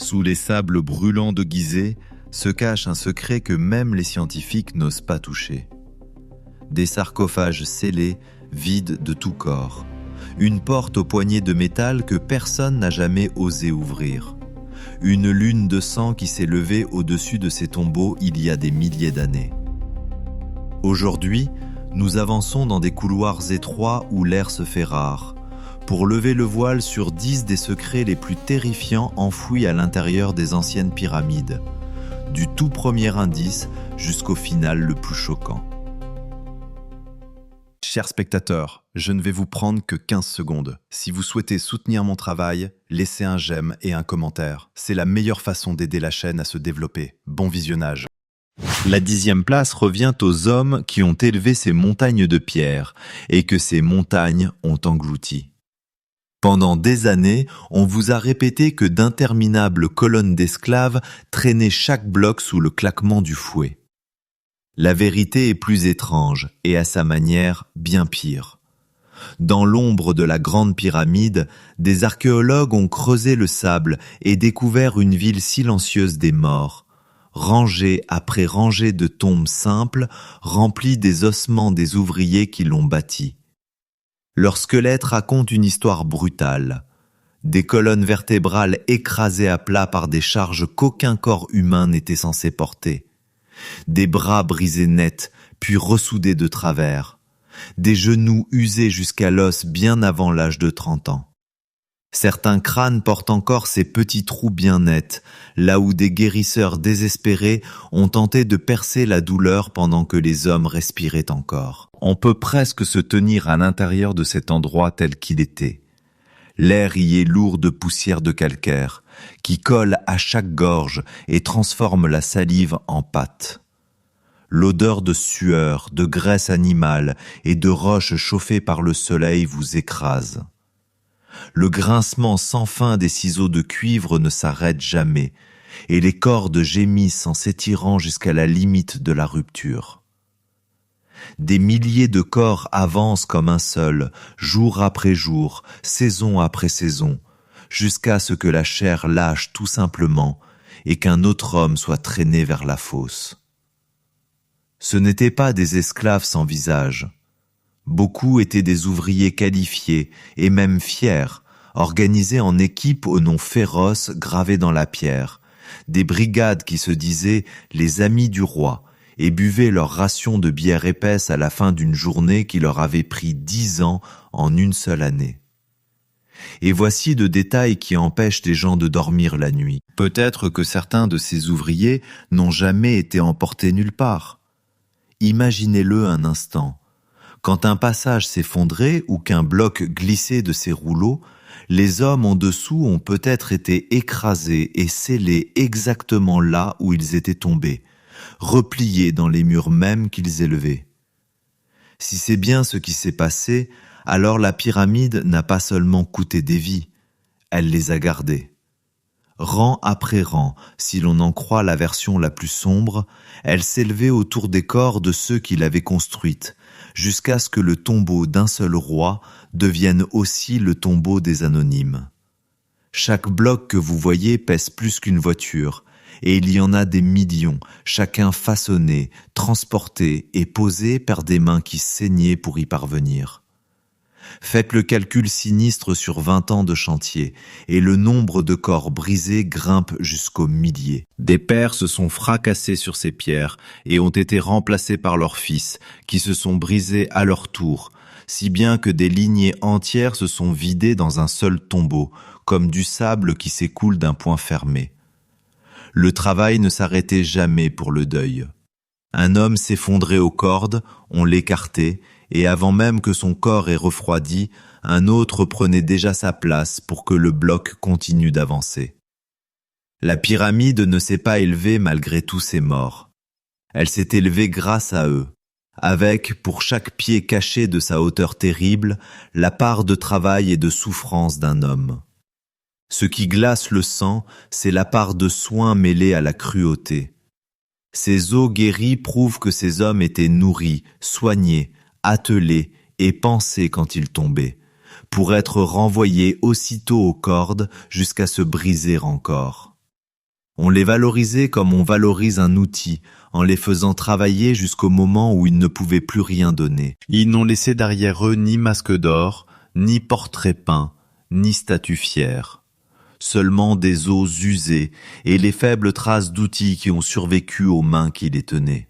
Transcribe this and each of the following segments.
Sous les sables brûlants de Gizeh se cache un secret que même les scientifiques n'osent pas toucher. Des sarcophages scellés, vides de tout corps. Une porte aux poignées de métal que personne n'a jamais osé ouvrir. Une lune de sang qui s'est levée au-dessus de ces tombeaux il y a des milliers d'années. Aujourd'hui, nous avançons dans des couloirs étroits où l'air se fait rare, pour lever le voile sur 10 des secrets les plus terrifiants enfouis à l'intérieur des anciennes pyramides, du tout premier indice jusqu'au final le plus choquant. Chers spectateurs, je ne vais vous prendre que 15 secondes. Si vous souhaitez soutenir mon travail, laissez un j'aime et un commentaire. C'est la meilleure façon d'aider la chaîne à se développer. Bon visionnage. La 10e place revient aux hommes qui ont élevé ces montagnes de pierre et que ces montagnes ont englouties. Pendant des années, on vous a répété que d'interminables colonnes d'esclaves traînaient chaque bloc sous le claquement du fouet. La vérité est plus étrange et à sa manière bien pire. Dans l'ombre de la grande pyramide, des archéologues ont creusé le sable et découvert une ville silencieuse des morts, rangée après rangée de tombes simples remplies des ossements des ouvriers qui l'ont bâtie. Leurs squelettes racontent une histoire brutale. Des colonnes vertébrales écrasées à plat par des charges qu'aucun corps humain n'était censé porter. Des bras brisés nets, puis ressoudés de travers. Des genoux usés jusqu'à l'os bien avant l'âge de 30 ans. Certains crânes portent encore ces petits trous bien nets, là où des guérisseurs désespérés ont tenté de percer la douleur pendant que les hommes respiraient encore. On peut presque se tenir à l'intérieur de cet endroit tel qu'il était. L'air y est lourd de poussière de calcaire, qui colle à chaque gorge et transforme la salive en pâte. L'odeur de sueur, de graisse animale et de roches chauffées par le soleil vous écrase. Le grincement sans fin des ciseaux de cuivre ne s'arrête jamais, et les cordes gémissent en s'étirant jusqu'à la limite de la rupture. Des milliers de corps avancent comme un seul, jour après jour, saison après saison, jusqu'à ce que la chair lâche tout simplement et qu'un autre homme soit traîné vers la fosse. Ce n'étaient pas des esclaves sans visage. Beaucoup étaient des ouvriers qualifiés et même fiers, organisés en équipes au nom féroce gravé dans la pierre, des brigades qui se disaient les amis du roi et buvaient leur ration de bière épaisse à la fin d'une journée qui leur avait pris 10 ans en une seule année. Et voici de détails qui empêchent les gens de dormir la nuit. Peut-être que certains de ces ouvriers n'ont jamais été emportés nulle part. Imaginez-le un instant. Quand un passage s'effondrait ou qu'un bloc glissait de ses rouleaux, les hommes en dessous ont peut-être été écrasés et scellés exactement là où ils étaient tombés, repliés dans les murs mêmes qu'ils élevaient. Si c'est bien ce qui s'est passé, alors la pyramide n'a pas seulement coûté des vies, elle les a gardées. Rang après rang, si l'on en croit la version la plus sombre, elle s'élevait autour des corps de ceux qui l'avaient construite, jusqu'à ce que le tombeau d'un seul roi devienne aussi le tombeau des anonymes. Chaque bloc que vous voyez pèse plus qu'une voiture, et il y en a des millions, chacun façonné, transporté et posé par des mains qui saignaient pour y parvenir. Faites le calcul sinistre sur 20 ans de chantier, et le nombre de corps brisés grimpe jusqu'aux milliers. Des pères se sont fracassés sur ces pierres et ont été remplacés par leurs fils, qui se sont brisés à leur tour, si bien que des lignées entières se sont vidées dans un seul tombeau, comme du sable qui s'écoule d'un poing fermé. Le travail ne s'arrêtait jamais pour le deuil. Un homme s'effondrait aux cordes, on l'écartait, et avant même que son corps ait refroidi, un autre prenait déjà sa place pour que le bloc continue d'avancer. La pyramide ne s'est pas élevée malgré tous ces morts. Elle s'est élevée grâce à eux, avec, pour chaque pied caché de sa hauteur terrible, la part de travail et de souffrance d'un homme. Ce qui glace le sang, c'est la part de soin mêlée à la cruauté. Ces os guéris prouvent que ces hommes étaient nourris, soignés, attelés et pensés quand ils tombaient, pour être renvoyés aussitôt aux cordes jusqu'à se briser encore. On les valorisait comme on valorise un outil, en les faisant travailler jusqu'au moment où ils ne pouvaient plus rien donner. Ils n'ont laissé derrière eux ni masque d'or, ni portrait peint, ni statue fière. Seulement des os usés et les faibles traces d'outils qui ont survécu aux mains qui les tenaient.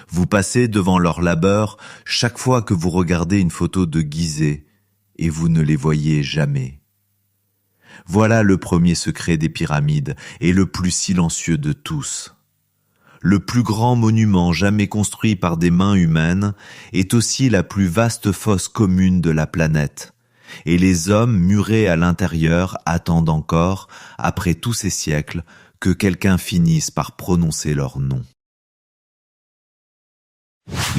Vous passez devant leur labeur chaque fois que vous regardez une photo de Gizeh et vous ne les voyez jamais. Voilà le premier secret des pyramides et le plus silencieux de tous. Le plus grand monument jamais construit par des mains humaines est aussi la plus vaste fosse commune de la planète. Et les hommes murés à l'intérieur attendent encore, après tous ces siècles, que quelqu'un finisse par prononcer leur nom.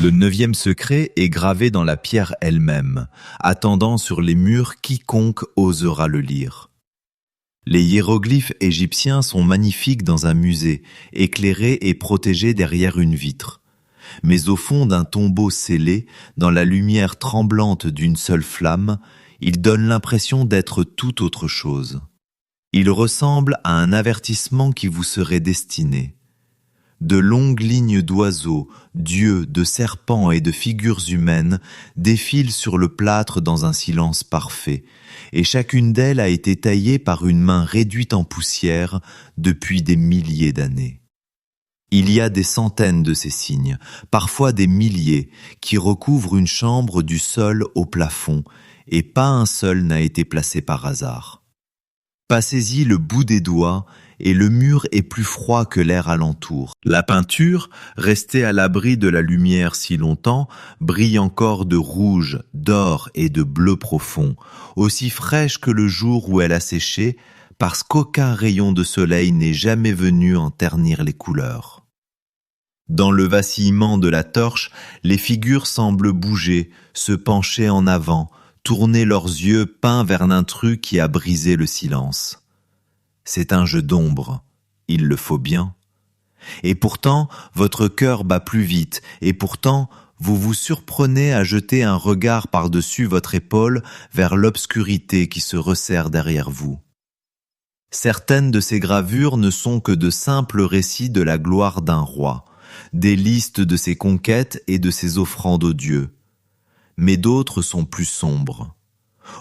Le 9e secret est gravé dans la pierre elle-même, attendant sur les murs quiconque osera le lire. Les hiéroglyphes égyptiens sont magnifiques dans un musée, éclairés et protégés derrière une vitre. Mais au fond d'un tombeau scellé, dans la lumière tremblante d'une seule flamme, ils donnent l'impression d'être tout autre chose. Ils ressemblent à un avertissement qui vous serait destiné. De longues lignes d'oiseaux, d'yeux, de serpents et de figures humaines défilent sur le plâtre dans un silence parfait, et chacune d'elles a été taillée par une main réduite en poussière depuis des milliers d'années. Il y a des centaines de ces signes, parfois des milliers, qui recouvrent une chambre du sol au plafond, et pas un seul n'a été placé par hasard. Passez-y le bout des doigts, et le mur est plus froid que l'air alentour. La peinture, restée à l'abri de la lumière si longtemps, brille encore de rouge, d'or et de bleu profond, aussi fraîche que le jour où elle a séché, parce qu'aucun rayon de soleil n'est jamais venu en ternir les couleurs. Dans le vacillement de la torche, les figures semblent bouger, se pencher en avant, tourner leurs yeux peints vers l'intrus qui a brisé le silence. C'est un jeu d'ombre, il le faut bien. Et pourtant, votre cœur bat plus vite, et pourtant, vous vous surprenez à jeter un regard par-dessus votre épaule vers l'obscurité qui se resserre derrière vous. Certaines de ces gravures ne sont que de simples récits de la gloire d'un roi, des listes de ses conquêtes et de ses offrandes aux dieux. Mais d'autres sont plus sombres.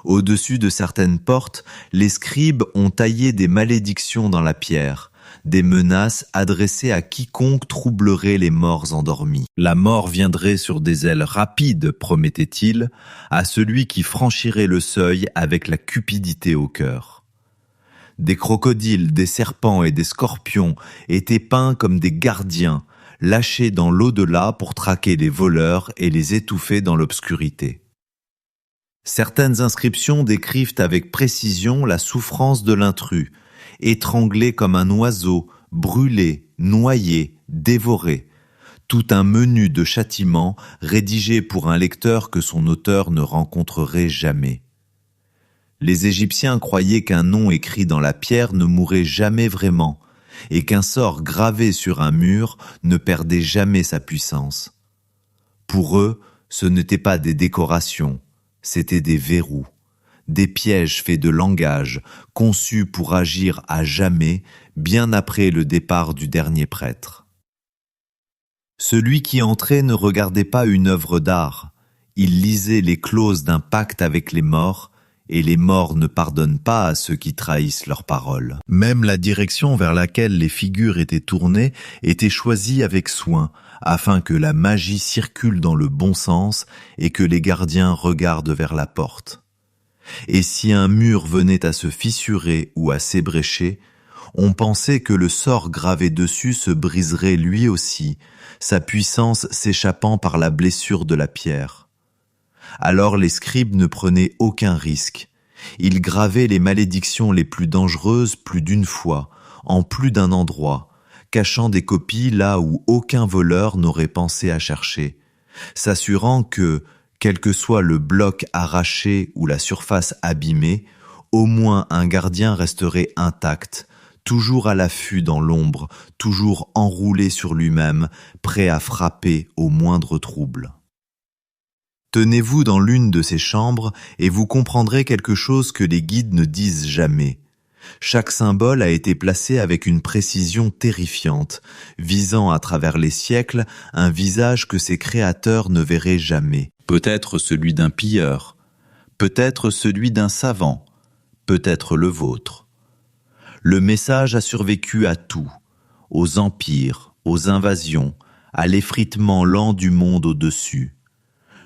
Au-dessus de certaines portes, les scribes ont taillé des malédictions dans la pierre, des menaces adressées à quiconque troublerait les morts endormis. La mort viendrait sur des ailes rapides, promettait-il, à celui qui franchirait le seuil avec la cupidité au cœur. Des crocodiles, des serpents et des scorpions étaient peints comme des gardiens, lâchés dans l'au-delà pour traquer les voleurs et les étouffer dans l'obscurité. Certaines inscriptions décrivent avec précision la souffrance de l'intrus, étranglé comme un oiseau, brûlé, noyé, dévoré. Tout un menu de châtiments rédigé pour un lecteur que son auteur ne rencontrerait jamais. Les Égyptiens croyaient qu'un nom écrit dans la pierre ne mourait jamais vraiment, et qu'un sort gravé sur un mur ne perdait jamais sa puissance. Pour eux, ce n'étaient pas des décorations, c'étaient des verrous, des pièges faits de langage, conçus pour agir à jamais, bien après le départ du dernier prêtre. Celui qui entrait ne regardait pas une œuvre d'art, il lisait les clauses d'un pacte avec les morts, et les morts ne pardonnent pas à ceux qui trahissent leurs paroles. Même la direction vers laquelle les figures étaient tournées était choisie avec soin, afin que la magie circule dans le bon sens et que les gardiens regardent vers la porte. Et si un mur venait à se fissurer ou à s'ébrécher, on pensait que le sort gravé dessus se briserait lui aussi, sa puissance s'échappant par la blessure de la pierre. Alors les scribes ne prenaient aucun risque. Ils gravaient les malédictions les plus dangereuses plus d'une fois, en plus d'un endroit, cachant des copies là où aucun voleur n'aurait pensé à chercher, s'assurant que, quel que soit le bloc arraché ou la surface abîmée, au moins un gardien resterait intact, toujours à l'affût dans l'ombre, toujours enroulé sur lui-même, prêt à frapper au moindre trouble. Tenez-vous dans l'une de ces chambres et vous comprendrez quelque chose que les guides ne disent jamais. Chaque symbole a été placé avec une précision terrifiante, visant à travers les siècles un visage que ses créateurs ne verraient jamais. Peut-être celui d'un pilleur, peut-être celui d'un savant, peut-être le vôtre. Le message a survécu à tout, aux empires, aux invasions, à l'effritement lent du monde au-dessus,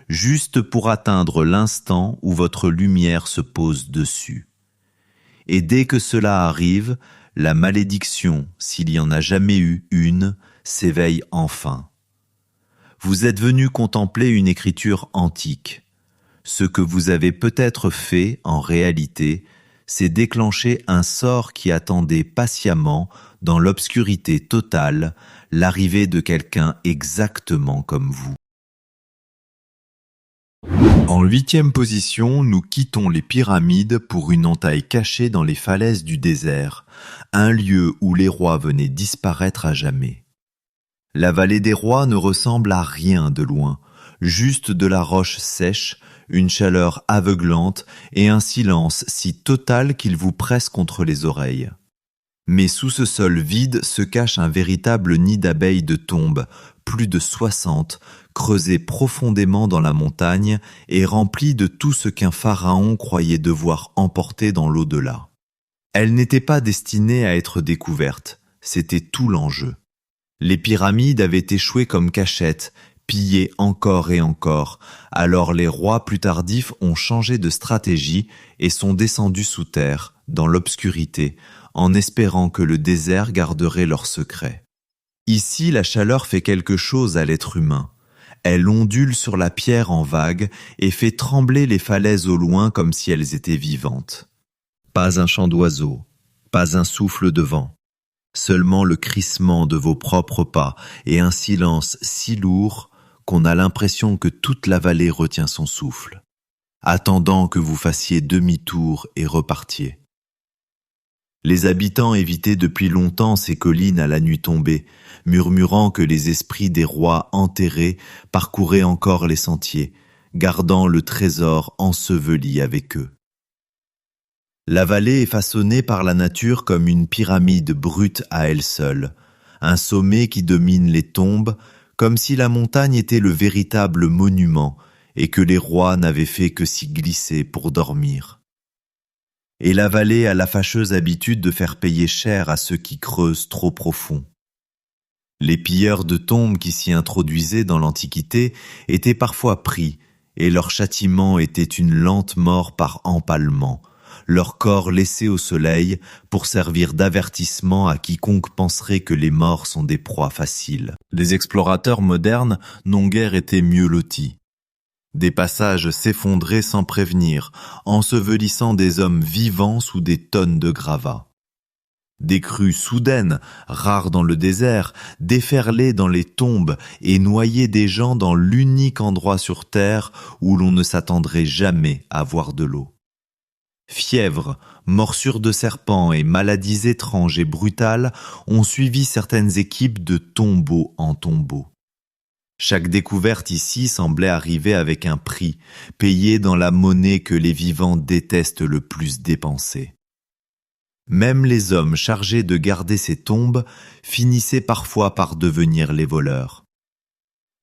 juste pour atteindre l'instant où votre lumière se pose dessus. Et dès que cela arrive, la malédiction, s'il y en a jamais eu une, s'éveille enfin. Vous êtes venu contempler une écriture antique. Ce que vous avez peut-être fait, en réalité, c'est déclencher un sort qui attendait patiemment, dans l'obscurité totale, l'arrivée de quelqu'un exactement comme vous. En 8e position, nous quittons les pyramides pour une entaille cachée dans les falaises du désert, un lieu où les rois venaient disparaître à jamais. La vallée des rois ne ressemble à rien de loin, juste de la roche sèche, une chaleur aveuglante et un silence si total qu'il vous presse contre les oreilles. Mais sous ce sol vide se cache un véritable nid d'abeilles de tombes, plus de 60, creusé profondément dans la montagne et rempli de tout ce qu'un pharaon croyait devoir emporter dans l'au-delà. Elles n'étaient pas destinées à être découvertes, c'était tout l'enjeu. Les pyramides avaient échoué comme cachette, pillées encore et encore, alors les rois plus tardifs ont changé de stratégie et sont descendus sous terre, dans l'obscurité, en espérant que le désert garderait leur secret. Ici, la chaleur fait quelque chose à l'être humain. Elle ondule sur la pierre en vagues et fait trembler les falaises au loin comme si elles étaient vivantes. Pas un chant d'oiseau, pas un souffle de vent, seulement le crissement de vos propres pas et un silence si lourd qu'on a l'impression que toute la vallée retient son souffle, attendant que vous fassiez demi-tour et repartiez. Les habitants évitaient depuis longtemps ces collines à la nuit tombée, murmurant que les esprits des rois enterrés parcouraient encore les sentiers, gardant le trésor enseveli avec eux. La vallée est façonnée par la nature comme une pyramide brute à elle seule, un sommet qui domine les tombes, comme si la montagne était le véritable monument et que les rois n'avaient fait que s'y glisser pour dormir. Et la vallée a la fâcheuse habitude de faire payer cher à ceux qui creusent trop profond. Les pilleurs de tombes qui s'y introduisaient dans l'Antiquité étaient parfois pris, et leur châtiment était une lente mort par empalement, leur corps laissé au soleil pour servir d'avertissement à quiconque penserait que les morts sont des proies faciles. Les explorateurs modernes n'ont guère été mieux lotis. Des passages s'effondraient sans prévenir, ensevelissant des hommes vivants sous des tonnes de gravats. Des crues soudaines, rares dans le désert, déferlaient dans les tombes et noyaient des gens dans l'unique endroit sur terre où l'on ne s'attendrait jamais à voir de l'eau. Fièvres, morsures de serpents et maladies étranges et brutales ont suivi certaines équipes de tombeau en tombeau. Chaque découverte ici semblait arriver avec un prix, payé dans la monnaie que les vivants détestent le plus dépenser. Même les hommes chargés de garder ces tombes finissaient parfois par devenir les voleurs.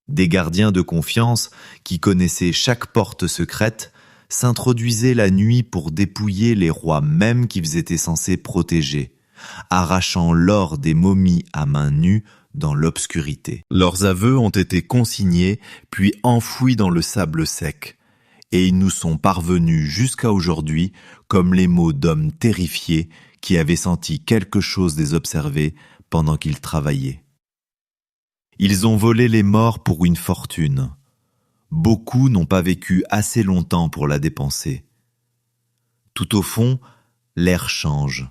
Des gardiens de confiance, qui connaissaient chaque porte secrète, s'introduisaient la nuit pour dépouiller les rois mêmes qu'ils étaient censés protéger, arrachant l'or des momies à main nue dans l'obscurité. Leurs aveux ont été consignés, puis enfouis dans le sable sec, et ils nous sont parvenus jusqu'à aujourd'hui comme les mots d'hommes terrifiés qui avaient senti quelque chose les observer pendant qu'ils travaillaient. Ils ont volé les morts pour une fortune. Beaucoup n'ont pas vécu assez longtemps pour la dépenser. Tout au fond, l'air change.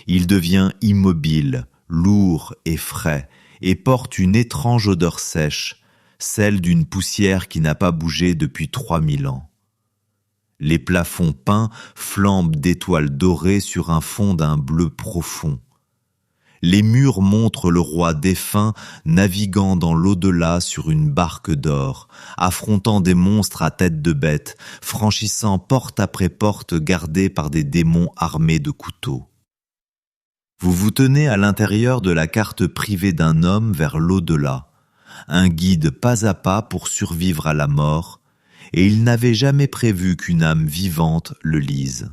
Il devient immobile, lourd et frais, et porte une étrange odeur sèche, celle d'une poussière qui n'a pas bougé depuis 3000 ans. Les plafonds peints flambent d'étoiles dorées sur un fond d'un bleu profond. Les murs montrent le roi défunt naviguant dans l'au-delà sur une barque d'or, affrontant des monstres à tête de bête, franchissant porte après porte gardée par des démons armés de couteaux. Vous vous tenez à l'intérieur de la carte privée d'un homme vers l'au-delà, un guide pas à pas pour survivre à la mort, et il n'avait jamais prévu qu'une âme vivante le lise.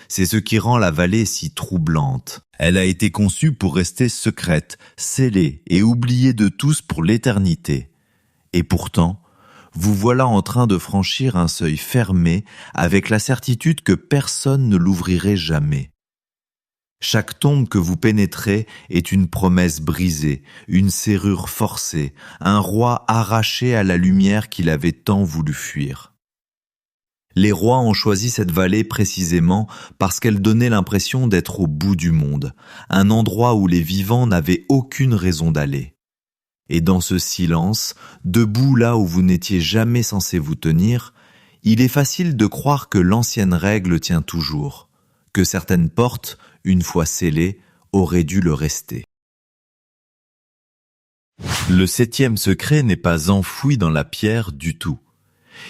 C'est ce qui rend la vallée si troublante. Elle a été conçue pour rester secrète, scellée et oubliée de tous pour l'éternité. Et pourtant, vous voilà en train de franchir un seuil fermé avec la certitude que personne ne l'ouvrirait jamais. Chaque tombe que vous pénétrez est une promesse brisée, une serrure forcée, un roi arraché à la lumière qu'il avait tant voulu fuir. Les rois ont choisi cette vallée précisément parce qu'elle donnait l'impression d'être au bout du monde, un endroit où les vivants n'avaient aucune raison d'aller. Et dans ce silence, debout là où vous n'étiez jamais censé vous tenir, il est facile de croire que l'ancienne règle tient toujours, que certaines portes, une fois scellées, auraient dû le rester. Le 7e secret n'est pas enfoui dans la pierre du tout.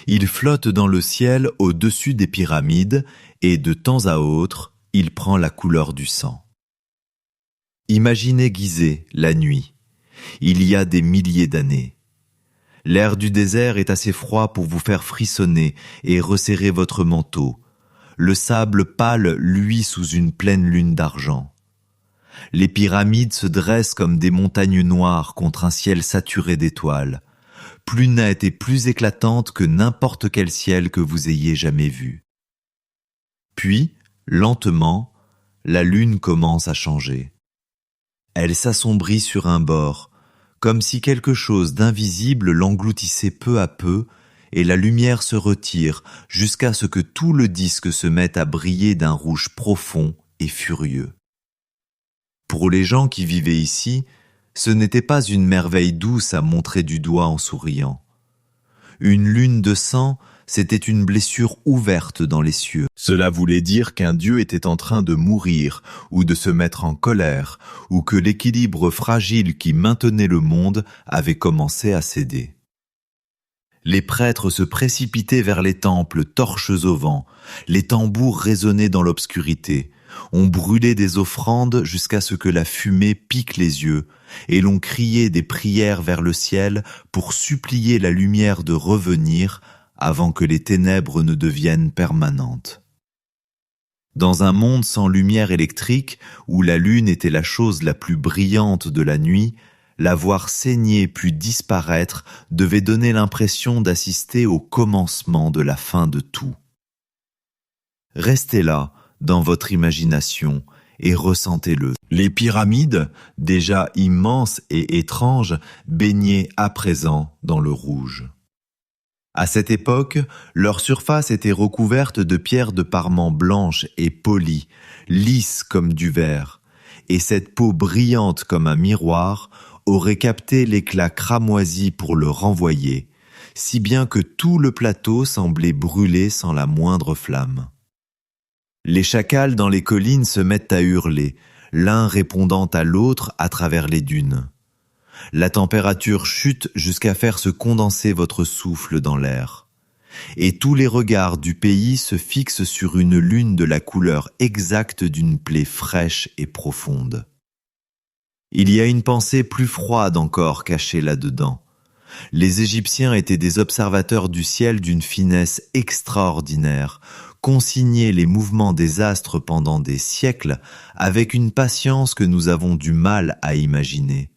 Il flotte dans le ciel au-dessus des pyramides et de temps à autre, il prend la couleur du sang. Imaginez Gizeh, la nuit. Il y a des milliers d'années. L'air du désert est assez froid pour vous faire frissonner et resserrer votre manteau. Le sable pâle luit sous une pleine lune d'argent. Les pyramides se dressent comme des montagnes noires contre un ciel saturé d'étoiles, plus nette et plus éclatante que n'importe quel ciel que vous ayez jamais vu. Puis, lentement, la lune commence à changer. Elle s'assombrit sur un bord, comme si quelque chose d'invisible l'engloutissait peu à peu, et la lumière se retire jusqu'à ce que tout le disque se mette à briller d'un rouge profond et furieux. Pour les gens qui vivaient ici, ce n'était pas une merveille douce à montrer du doigt en souriant. Une lune de sang, c'était une blessure ouverte dans les cieux. Cela voulait dire qu'un dieu était en train de mourir ou de se mettre en colère, ou que l'équilibre fragile qui maintenait le monde avait commencé à céder. Les prêtres se précipitaient vers les temples, torches au vent. Les tambours résonnaient dans l'obscurité. On brûlait des offrandes jusqu'à ce que la fumée pique les yeux, et l'on criait des prières vers le ciel pour supplier la lumière de revenir avant que les ténèbres ne deviennent permanentes. Dans un monde sans lumière électrique, où la lune était la chose la plus brillante de la nuit, la voir saigner puis disparaître devait donner l'impression d'assister au commencement de la fin de tout. Restez là, dans votre imagination, et ressentez-le. Les pyramides, déjà immenses et étranges, baignaient à présent dans le rouge. À cette époque, leur surface était recouverte de pierres de parement blanches et polies, lisses comme du verre, et cette peau brillante comme un miroir aurait capté l'éclat cramoisi pour le renvoyer, si bien que tout le plateau semblait brûler sans la moindre flamme. Les chacals dans les collines se mettent à hurler, l'un répondant à l'autre à travers les dunes. La température chute jusqu'à faire se condenser votre souffle dans l'air. Et tous les regards du pays se fixent sur une lune de la couleur exacte d'une plaie fraîche et profonde. Il y a une pensée plus froide encore cachée là-dedans. Les Égyptiens étaient des observateurs du ciel d'une finesse extraordinaire, consignaient les mouvements des astres pendant des siècles avec une patience que nous avons du mal à imaginer.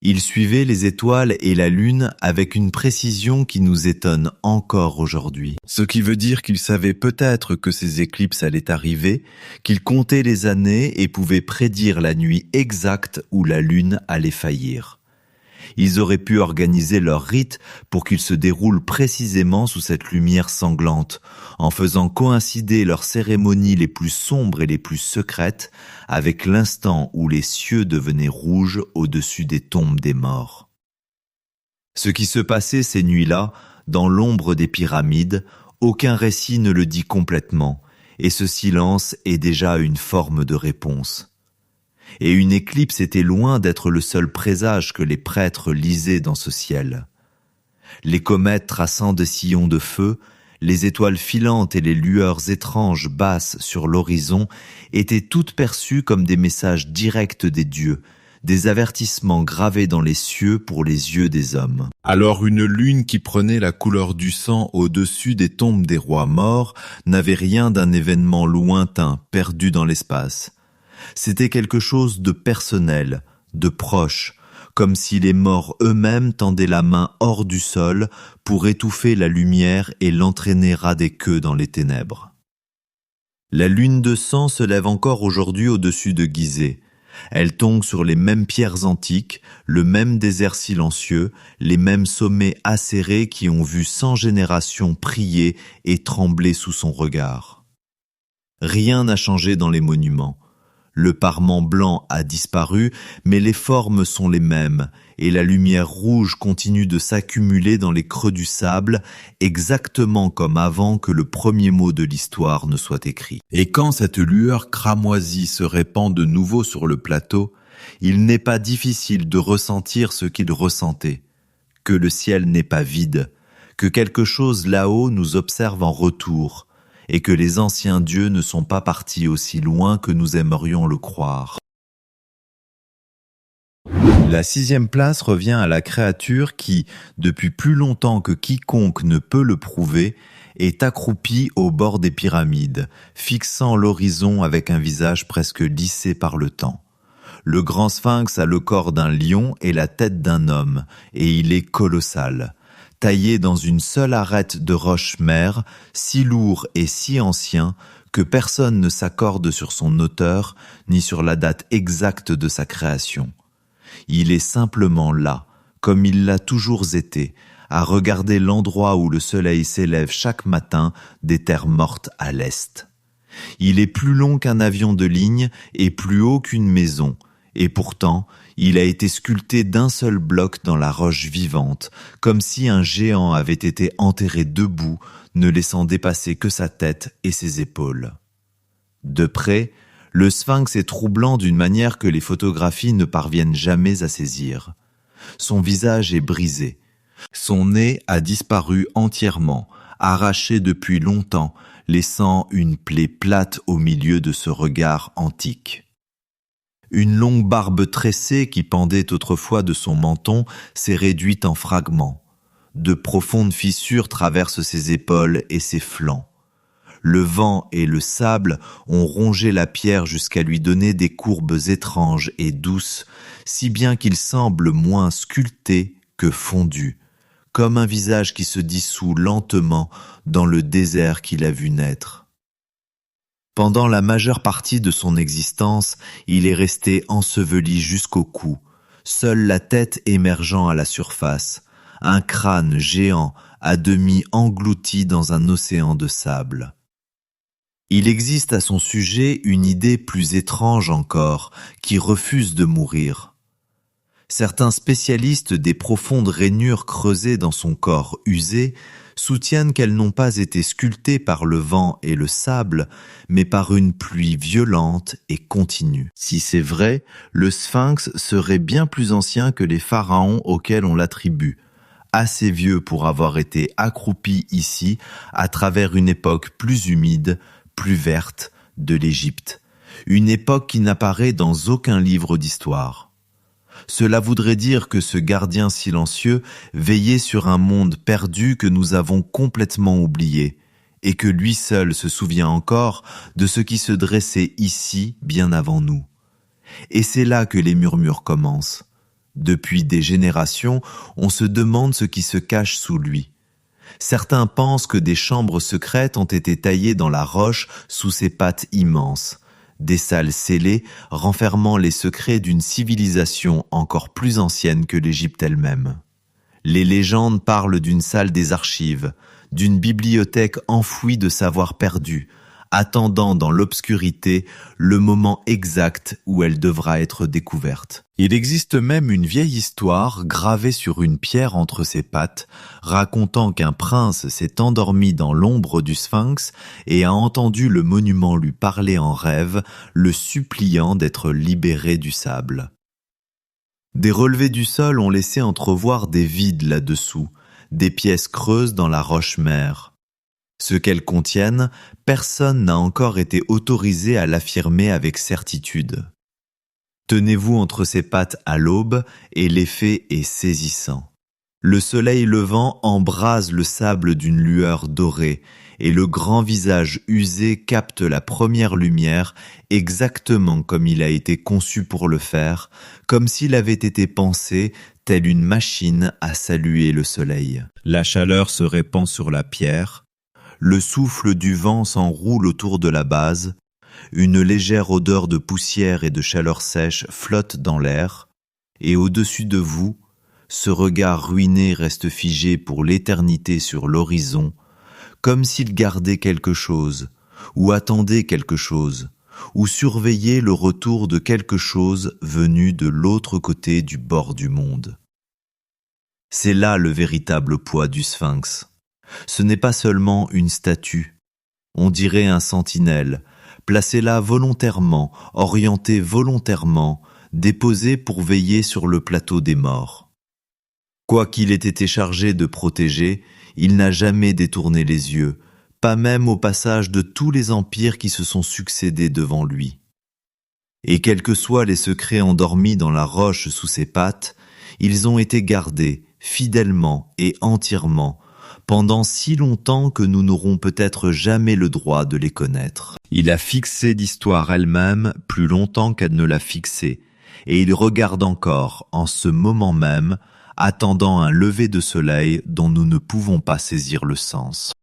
Ils suivaient les étoiles et la lune avec une précision qui nous étonne encore aujourd'hui. Ce qui veut dire qu'ils savaient peut-être que ces éclipses allaient arriver, qu'ils comptaient les années et pouvaient prédire la nuit exacte où la lune allait faillir. Ils auraient pu organiser leur rite pour qu'ils se déroulent précisément sous cette lumière sanglante, en faisant coïncider leurs cérémonies les plus sombres et les plus secrètes avec l'instant où les cieux devenaient rouges au-dessus des tombes des morts. Ce qui se passait ces nuits-là, dans l'ombre des pyramides, aucun récit ne le dit complètement, et ce silence est déjà une forme de réponse. Et une éclipse était loin d'être le seul présage que les prêtres lisaient dans ce ciel. Les comètes traçant des sillons de feu, Les étoiles filantes et les lueurs étranges basses sur l'horizon étaient toutes perçues comme des messages directs des dieux, des avertissements gravés dans les cieux pour les yeux des hommes. Alors une lune qui prenait la couleur du sang au-dessus des tombes des rois morts n'avait rien d'un événement lointain perdu dans l'espace. C'était quelque chose de personnel, de proche, comme si les morts eux-mêmes tendaient la main hors du sol pour étouffer la lumière et l'entraîner ras des queues dans les ténèbres. La lune de sang se lève encore aujourd'hui au-dessus de Gizeh. Elle tombe sur les mêmes pierres antiques, le même désert silencieux, les mêmes sommets acérés qui ont vu 100 générations prier et trembler sous son regard. Rien n'a changé dans les monuments. Le parement blanc a disparu, mais les formes sont les mêmes, et la lumière rouge continue de s'accumuler dans les creux du sable, exactement comme avant que le premier mot de l'histoire ne soit écrit. Et quand cette lueur cramoisie se répand de nouveau sur le plateau, il n'est pas difficile de ressentir ce qu'il ressentait, que le ciel n'est pas vide, que quelque chose là-haut nous observe en retour, et que les anciens dieux ne sont pas partis aussi loin que nous aimerions le croire. La 6e place revient à la créature qui, depuis plus longtemps que quiconque ne peut le prouver, est accroupie au bord des pyramides, fixant l'horizon avec un visage presque lissé par le temps. Le grand sphinx a le corps d'un lion et la tête d'un homme, et il est colossal. Taillé dans une seule arête de roche-mère, si lourd et si ancien que personne ne s'accorde sur son auteur ni sur la date exacte de sa création. Il est simplement là, comme il l'a toujours été, à regarder l'endroit où le soleil s'élève chaque matin des terres mortes à l'est. Il est plus long qu'un avion de ligne et plus haut qu'une maison, et pourtant, il a été sculpté d'un seul bloc dans la roche vivante, comme si un géant avait été enterré debout, ne laissant dépasser que sa tête et ses épaules. De près, le sphinx est troublant d'une manière que les photographies ne parviennent jamais à saisir. Son visage est brisé. Son nez a disparu entièrement, arraché depuis longtemps, laissant une plaie plate au milieu de ce regard antique. Une longue barbe tressée qui pendait autrefois de son menton s'est réduite en fragments. De profondes fissures traversent ses épaules et ses flancs. Le vent et le sable ont rongé la pierre jusqu'à lui donner des courbes étranges et douces, si bien qu'il semble moins sculpté que fondu, comme un visage qui se dissout lentement dans le désert qu'il a vu naître. Pendant la majeure partie de son existence, il est resté enseveli jusqu'au cou, seule la tête émergeant à la surface, un crâne géant à demi englouti dans un océan de sable. Il existe à son sujet une idée plus étrange encore, qui refuse de mourir. Certains spécialistes des profondes rainures creusées dans son corps usé soutiennent qu'elles n'ont pas été sculptées par le vent et le sable, mais par une pluie violente et continue. Si c'est vrai, le sphinx serait bien plus ancien que les pharaons auxquels on l'attribue, assez vieux pour avoir été accroupi ici à travers une époque plus humide, plus verte de l'Égypte, une époque qui n'apparaît dans aucun livre d'histoire. Cela voudrait dire que ce gardien silencieux veillait sur un monde perdu que nous avons complètement oublié, et que lui seul se souvient encore de ce qui se dressait ici bien avant nous. Et c'est là que les murmures commencent. Depuis des générations, on se demande ce qui se cache sous lui. Certains pensent que des chambres secrètes ont été taillées dans la roche sous ses pattes immenses. Des salles scellées renfermant les secrets d'une civilisation encore plus ancienne que l'Égypte elle-même. Les légendes parlent d'une salle des archives, d'une bibliothèque enfouie de savoirs perdus, attendant dans l'obscurité le moment exact où elle devra être découverte. Il existe même une vieille histoire gravée sur une pierre entre ses pattes, racontant qu'un prince s'est endormi dans l'ombre du sphinx et a entendu le monument lui parler en rêve, le suppliant d'être libéré du sable. Des relevés du sol ont laissé entrevoir des vides là-dessous, des pièces creuses dans la roche-mère. Ce qu'elles contiennent, personne n'a encore été autorisé à l'affirmer avec certitude. Tenez-vous entre ses pattes à l'aube et l'effet est saisissant. Le soleil levant embrase le sable d'une lueur dorée et le grand visage usé capte la première lumière exactement comme il a été conçu pour le faire, comme s'il avait été pensé telle une machine à saluer le soleil. La chaleur se répand sur la pierre, le souffle du vent s'enroule autour de la base, une légère odeur de poussière et de chaleur sèche flotte dans l'air, et au-dessus de vous, ce regard ruiné reste figé pour l'éternité sur l'horizon, comme s'il gardait quelque chose, ou attendait quelque chose, ou surveillait le retour de quelque chose venu de l'autre côté du bord du monde. C'est là le véritable poids du sphinx. Ce n'est pas seulement une statue, on dirait un sentinelle, placé là volontairement, orienté volontairement, déposé pour veiller sur le plateau des morts. Quoiqu'il ait été chargé de protéger, il n'a jamais détourné les yeux, pas même au passage de tous les empires qui se sont succédés devant lui. Et quels que soient les secrets endormis dans la roche sous ses pattes, ils ont été gardés, fidèlement et entièrement, pendant si longtemps que nous n'aurons peut-être jamais le droit de les connaître. Il a fixé l'histoire elle-même plus longtemps qu'elle ne l'a fixée, et il regarde encore, en ce moment même, attendant un lever de soleil dont nous ne pouvons pas saisir le sens.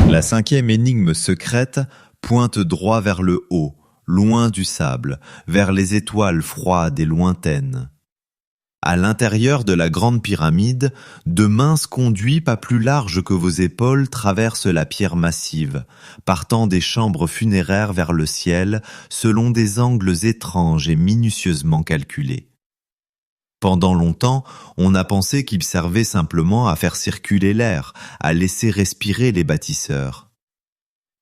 La cinquième énigme secrète pointe droit vers le haut, loin du sable, vers les étoiles froides et lointaines. À l'intérieur de la grande pyramide, de minces conduits pas plus larges que vos épaules traversent la pierre massive, partant des chambres funéraires vers le ciel selon des angles étranges et minutieusement calculés. Pendant longtemps, on a pensé qu'ils servaient simplement à faire circuler l'air, à laisser respirer les bâtisseurs.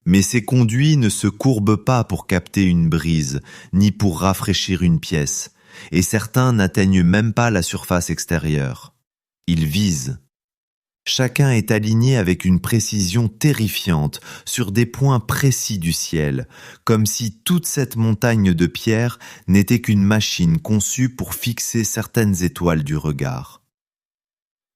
Mais ces conduits ne se courbent pas pour capter une brise, ni pour rafraîchir une pièce, et certains n'atteignent même pas la surface extérieure. Ils visent. Chacun est aligné avec une précision terrifiante sur des points précis du ciel, comme si toute cette montagne de pierre n'était qu'une machine conçue pour fixer certaines étoiles du regard.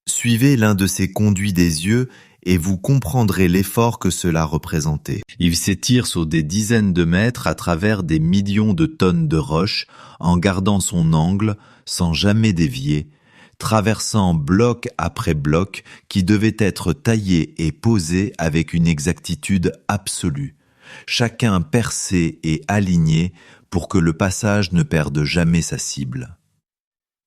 Suivez l'un de ces conduits des yeux et vous comprendrez l'effort que cela représentait. Il s'étire sur des dizaines de mètres à travers des millions de tonnes de roches, en gardant son angle, sans jamais dévier, traversant bloc après bloc qui devait être taillé et posé avec une exactitude absolue, chacun percé et aligné pour que le passage ne perde jamais sa cible.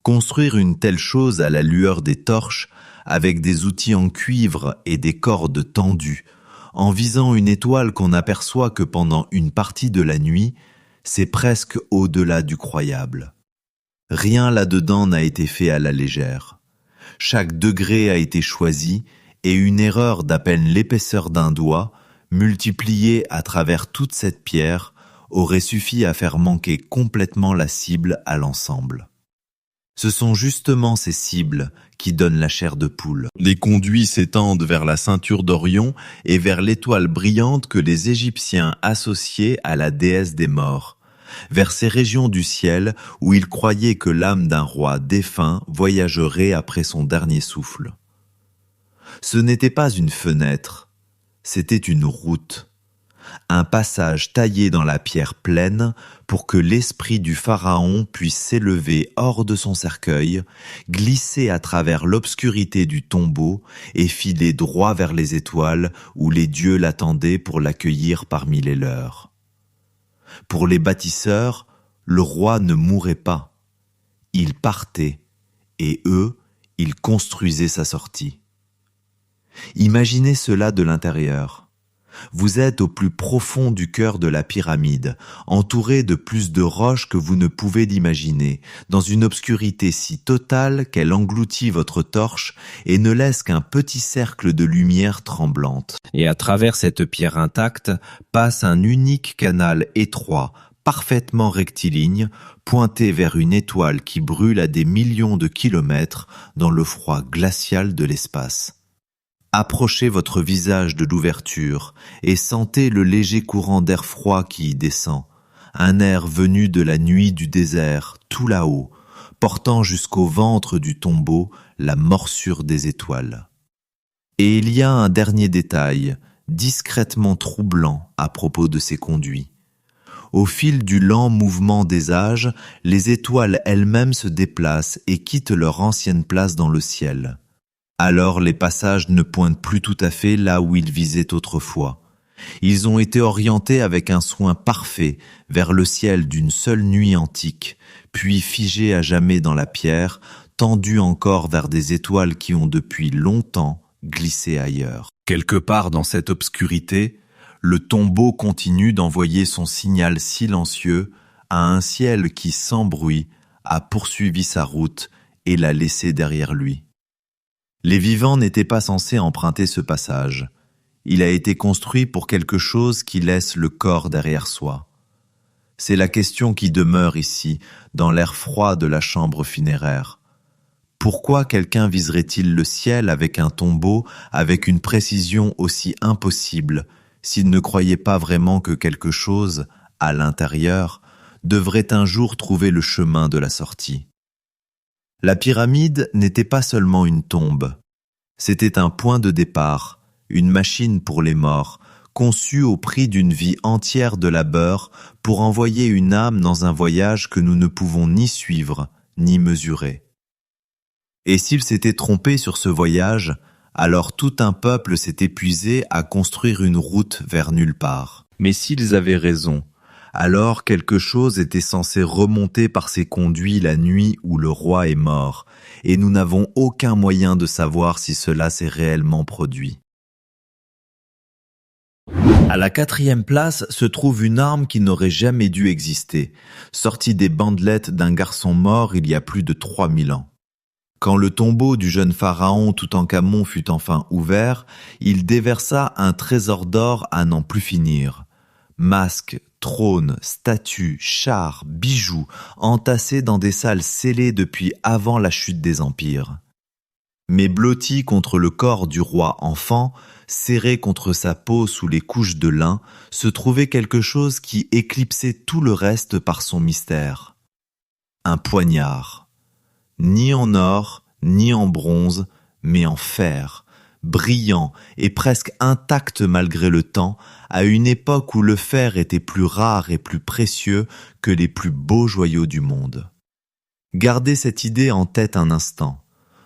Construire une telle chose à la lueur des torches, avec des outils en cuivre et des cordes tendues, en visant une étoile qu'on n'aperçoit que pendant une partie de la nuit, c'est presque au-delà du croyable. Rien là-dedans n'a été fait à la légère. Chaque degré a été choisi et une erreur d'à peine l'épaisseur d'un doigt, multipliée à travers toute cette pierre, aurait suffi à faire manquer complètement la cible à l'ensemble. Ce sont justement ces cibles qui donnent la chair de poule. Les conduits s'étendent vers la ceinture d'Orion et vers l'étoile brillante que les Égyptiens associaient à la déesse des morts, vers ces régions du ciel où ils croyaient que l'âme d'un roi défunt voyagerait après son dernier souffle. Ce n'était pas une fenêtre, c'était une route. Un passage taillé dans la pierre pleine pour que l'esprit du pharaon puisse s'élever hors de son cercueil, glisser à travers l'obscurité du tombeau et filer droit vers les étoiles où les dieux l'attendaient pour l'accueillir parmi les leurs. Pour les bâtisseurs, le roi ne mourait pas. Il partait et eux, ils construisaient sa sortie. Imaginez cela de l'intérieur. Vous êtes au plus profond du cœur de la pyramide, entouré de plus de roches que vous ne pouvez l'imaginer, dans une obscurité si totale qu'elle engloutit votre torche et ne laisse qu'un petit cercle de lumière tremblante. Et à travers cette pierre intacte passe un unique canal étroit, parfaitement rectiligne, pointé vers une étoile qui brûle à des millions de kilomètres dans le froid glacial de l'espace. Approchez votre visage de l'ouverture et sentez le léger courant d'air froid qui y descend, un air venu de la nuit du désert, tout là-haut, portant jusqu'au ventre du tombeau la morsure des étoiles. Et il y a un dernier détail, discrètement troublant à propos de ces conduits. Au fil du lent mouvement des âges, les étoiles elles-mêmes se déplacent et quittent leur ancienne place dans le ciel. Alors les passages ne pointent plus tout à fait là où ils visaient autrefois. Ils ont été orientés avec un soin parfait vers le ciel d'une seule nuit antique, puis figés à jamais dans la pierre, tendus encore vers des étoiles qui ont depuis longtemps glissé ailleurs. Quelque part dans cette obscurité, le tombeau continue d'envoyer son signal silencieux à un ciel qui, sans bruit, a poursuivi sa route et l'a laissé derrière lui. Les vivants n'étaient pas censés emprunter ce passage. Il a été construit pour quelque chose qui laisse le corps derrière soi. C'est la question qui demeure ici, dans l'air froid de la chambre funéraire. Pourquoi quelqu'un viserait-il le ciel avec un tombeau, avec une précision aussi impossible, s'il ne croyait pas vraiment que quelque chose, à l'intérieur, devrait un jour trouver le chemin de la sortie? La pyramide n'était pas seulement une tombe. C'était un point de départ, une machine pour les morts, conçue au prix d'une vie entière de labeur pour envoyer une âme dans un voyage que nous ne pouvons ni suivre, ni mesurer. Et s'ils s'étaient trompés sur ce voyage, alors tout un peuple s'est épuisé à construire une route vers nulle part. Mais s'ils avaient raison, alors quelque chose était censé remonter par ces conduits la nuit où le roi est mort, et nous n'avons aucun moyen de savoir si cela s'est réellement produit. À la 4e place se trouve une arme qui n'aurait jamais dû exister, sortie des bandelettes d'un garçon mort il y a plus de 3000 ans. Quand le tombeau du jeune pharaon Toutankhamon fut enfin ouvert, il déversa un trésor d'or à n'en plus finir. Masques, trônes, statues, chars, bijoux, entassés dans des salles scellées depuis avant la chute des empires. Mais blotti contre le corps du roi enfant, serré contre sa peau sous les couches de lin, se trouvait quelque chose qui éclipsait tout le reste par son mystère. Un poignard. Ni en or, ni en bronze, mais en fer, brillant et presque intact malgré le temps, à une époque où le fer était plus rare et plus précieux que les plus beaux joyaux du monde. Gardez cette idée en tête un instant.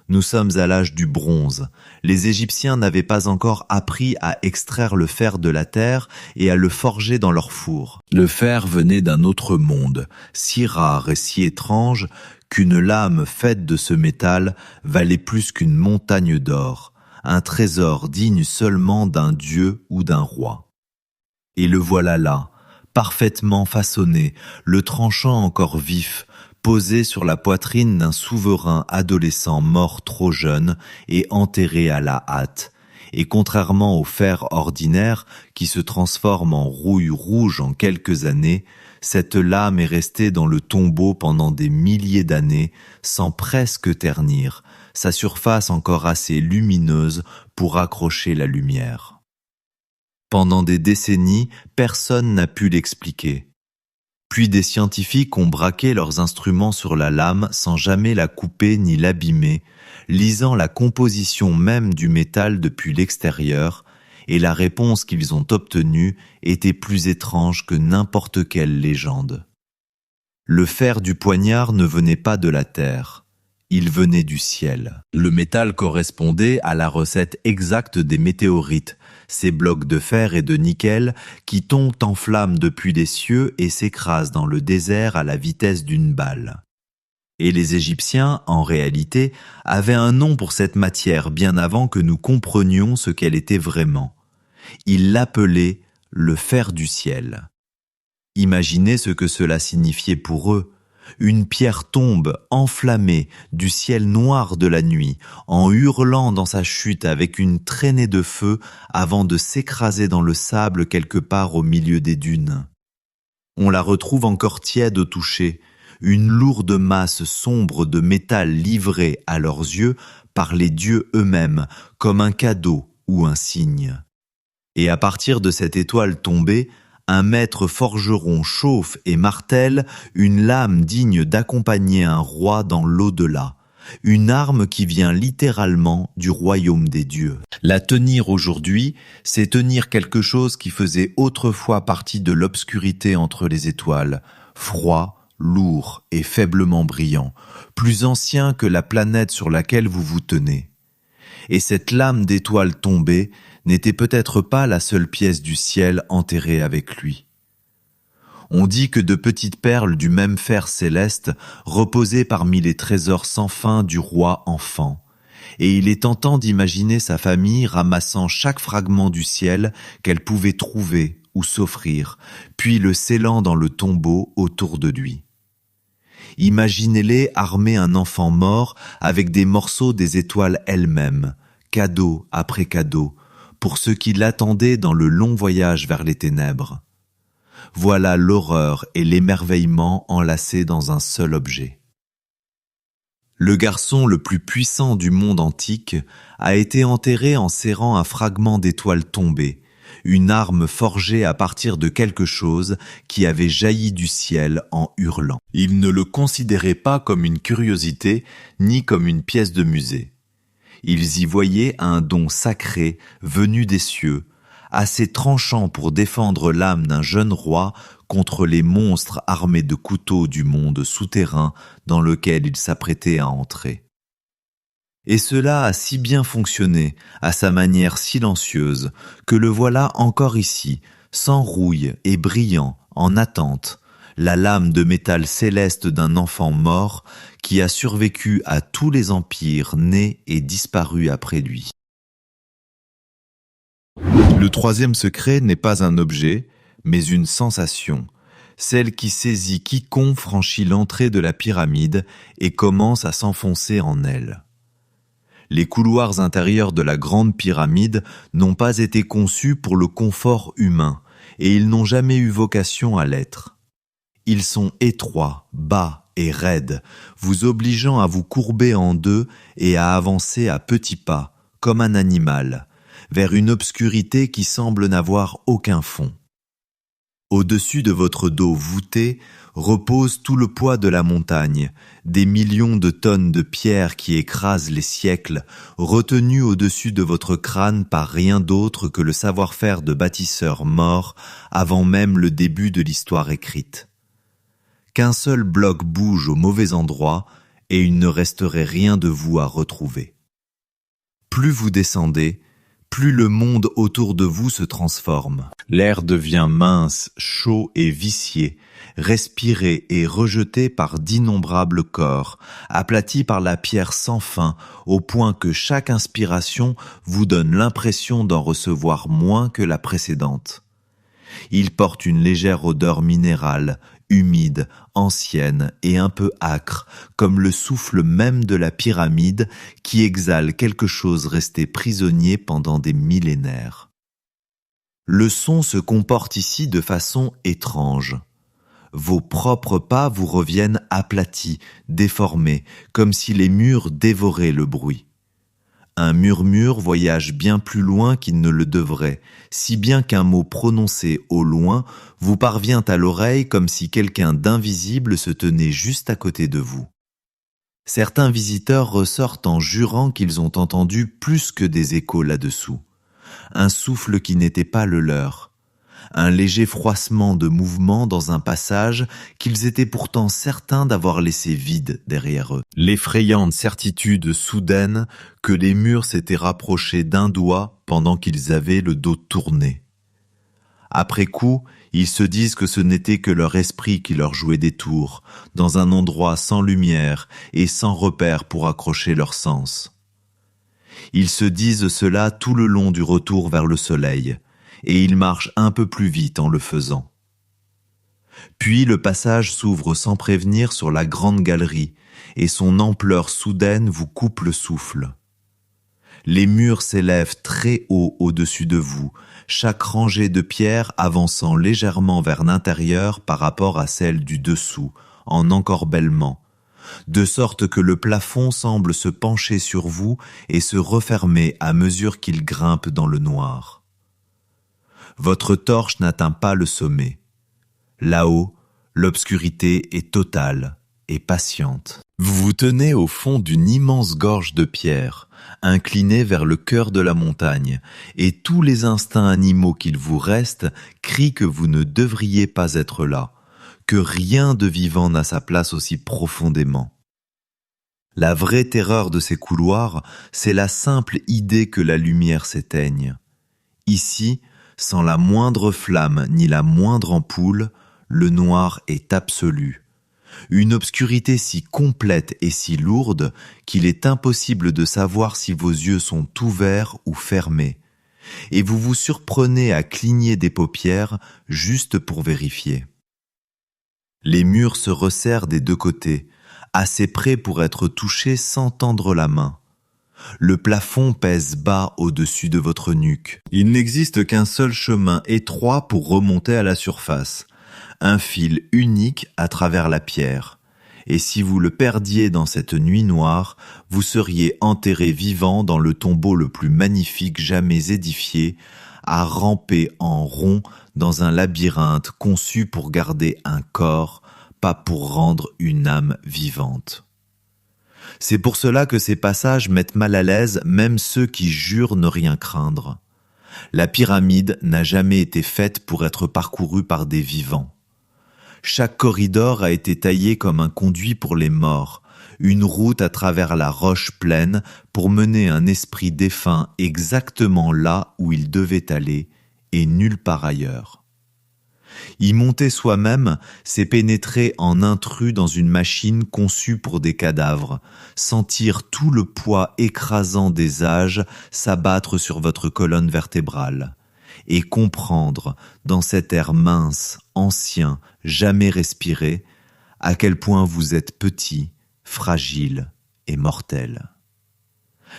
Nous sommes à l'âge du bronze. Les Égyptiens n'avaient pas encore appris à extraire le fer de la terre et à le forger dans leur four. Le fer venait d'un autre monde, si rare et si étrange qu'une lame faite de ce métal valait plus qu'une montagne d'or, un trésor digne seulement d'un dieu ou d'un roi. Et le voilà là, parfaitement façonné, le tranchant encore vif, posé sur la poitrine d'un souverain adolescent mort trop jeune et enterré à la hâte. Et contrairement au fer ordinaire qui se transforme en rouille rouge en quelques années, cette lame est restée dans le tombeau pendant des milliers d'années sans presque ternir, sa surface encore assez lumineuse pour accrocher la lumière. Pendant des décennies, personne n'a pu l'expliquer. Puis des scientifiques ont braqué leurs instruments sur la lame sans jamais la couper ni l'abîmer, lisant la composition même du métal depuis l'extérieur, et la réponse qu'ils ont obtenue était plus étrange que n'importe quelle légende. Le fer du poignard ne venait pas de la terre, il venait du ciel. Le métal correspondait à la recette exacte des météorites, ces blocs de fer et de nickel qui tombent en flammes depuis les cieux et s'écrasent dans le désert à la vitesse d'une balle. Et les Égyptiens, en réalité, avaient un nom pour cette matière bien avant que nous comprenions ce qu'elle était vraiment. Ils l'appelaient le fer du ciel. Imaginez ce que cela signifiait pour eux. Une pierre tombe, enflammée, du ciel noir de la nuit, en hurlant dans sa chute avec une traînée de feu avant de s'écraser dans le sable quelque part au milieu des dunes. On la retrouve encore tiède au toucher, une lourde masse sombre de métal livrée à leurs yeux par les dieux eux-mêmes, comme un cadeau ou un cygne. Et à partir de cette étoile tombée, un maître forgeron chauffe et martèle une lame digne d'accompagner un roi dans l'au-delà, une arme qui vient littéralement du royaume des dieux. La tenir aujourd'hui, c'est tenir quelque chose qui faisait autrefois partie de l'obscurité entre les étoiles, froid, lourd et faiblement brillant, plus ancien que la planète sur laquelle vous vous tenez. Et cette lame d'étoile tombée n'était peut-être pas la seule pièce du ciel enterrée avec lui. On dit que de petites perles du même fer céleste reposaient parmi les trésors sans fin du roi enfant, et il est tentant d'imaginer sa famille ramassant chaque fragment du ciel qu'elle pouvait trouver ou s'offrir, puis le scellant dans le tombeau autour de lui. Imaginez-les armer un enfant mort avec des morceaux des étoiles elles-mêmes, cadeau après cadeau, pour ceux qui l'attendaient dans le long voyage vers les ténèbres. Voilà l'horreur et l'émerveillement enlacés dans un seul objet. Le garçon le plus puissant du monde antique a été enterré en serrant un fragment d'étoile tombée, une arme forgée à partir de quelque chose qui avait jailli du ciel en hurlant. Il ne le considérait pas comme une curiosité ni comme une pièce de musée. Ils y voyaient un don sacré venu des cieux, assez tranchant pour défendre l'âme d'un jeune roi contre les monstres armés de couteaux du monde souterrain dans lequel il s'apprêtait à entrer. Et cela a si bien fonctionné, à sa manière silencieuse, que le voilà encore ici, sans rouille et brillant, en attente, la lame de métal céleste d'un enfant mort qui a survécu à tous les empires nés et disparus après lui. Le troisième secret n'est pas un objet, mais une sensation, celle qui saisit quiconque franchit l'entrée de la pyramide et commence à s'enfoncer en elle. Les couloirs intérieurs de la grande pyramide n'ont pas été conçus pour le confort humain, et ils n'ont jamais eu vocation à l'être. Ils sont étroits, bas et raides, vous obligeant à vous courber en deux et à avancer à petits pas, comme un animal, vers une obscurité qui semble n'avoir aucun fond. Au-dessus de votre dos voûté repose tout le poids de la montagne, des millions de tonnes de pierres qui écrasent les siècles, retenues au-dessus de votre crâne par rien d'autre que le savoir-faire de bâtisseurs morts avant même le début de l'histoire écrite. Qu'un seul bloc bouge au mauvais endroit et il ne resterait rien de vous à retrouver. Plus vous descendez, plus le monde autour de vous se transforme. L'air devient mince, chaud et vicié, respiré et rejeté par d'innombrables corps, aplati par la pierre sans fin, au point que chaque inspiration vous donne l'impression d'en recevoir moins que la précédente. Il porte une légère odeur minérale, humide, ancienne et un peu âcre, comme le souffle même de la pyramide qui exhale quelque chose resté prisonnier pendant des millénaires. Le son se comporte ici de façon étrange. Vos propres pas vous reviennent aplatis, déformés, comme si les murs dévoraient le bruit. Un murmure voyage bien plus loin qu'il ne le devrait, si bien qu'un mot prononcé au loin vous parvient à l'oreille comme si quelqu'un d'invisible se tenait juste à côté de vous. Certains visiteurs ressortent en jurant qu'ils ont entendu plus que des échos là-dessous. Un souffle qui n'était pas le leur. Un léger froissement de mouvement dans un passage qu'ils étaient pourtant certains d'avoir laissé vide derrière eux. L'effrayante certitude soudaine que les murs s'étaient rapprochés d'un doigt pendant qu'ils avaient le dos tourné. Après coup, ils se disent que ce n'était que leur esprit qui leur jouait des tours, dans un endroit sans lumière et sans repère pour accrocher leur sens. Ils se disent cela tout le long du retour vers le soleil, et ils marchent un peu plus vite en le faisant. Puis le passage s'ouvre sans prévenir sur la grande galerie, et son ampleur soudaine vous coupe le souffle. Les murs s'élèvent très haut au-dessus de vous, chaque rangée de pierres avançant légèrement vers l'intérieur par rapport à celle du dessous, en encorbellement, de sorte que le plafond semble se pencher sur vous et se refermer à mesure qu'il grimpe dans le noir. Votre torche n'atteint pas le sommet. Là-haut, l'obscurité est totale et patiente. Vous vous tenez au fond d'une immense gorge de pierre, inclinée vers le cœur de la montagne, et tous les instincts animaux qu'il vous reste crient que vous ne devriez pas être là, que rien de vivant n'a sa place aussi profondément. La vraie terreur de ces couloirs, c'est la simple idée que la lumière s'éteigne. Ici, sans la moindre flamme ni la moindre ampoule, le noir est absolu. Une obscurité si complète et si lourde qu'il est impossible de savoir si vos yeux sont ouverts ou fermés, et vous vous surprenez à cligner des paupières juste pour vérifier. Les murs se resserrent des deux côtés, assez près pour être touchés sans tendre la main. Le plafond pèse bas au-dessus de votre nuque. Il n'existe qu'un seul chemin étroit pour remonter à la surface, un fil unique à travers la pierre. Et si vous le perdiez dans cette nuit noire, vous seriez enterré vivant dans le tombeau le plus magnifique jamais édifié, à ramper en rond dans un labyrinthe conçu pour garder un corps, pas pour rendre une âme vivante. C'est pour cela que ces passages mettent mal à l'aise même ceux qui jurent ne rien craindre. La pyramide n'a jamais été faite pour être parcourue par des vivants. Chaque corridor a été taillé comme un conduit pour les morts, une route à travers la roche pleine pour mener un esprit défunt exactement là où il devait aller et nulle part ailleurs. Y monter soi-même, c'est pénétrer en intrus dans une machine conçue pour des cadavres, sentir tout le poids écrasant des âges s'abattre sur votre colonne vertébrale, et comprendre, dans cet air mince, ancien, jamais respiré, à quel point vous êtes petit, fragile et mortel.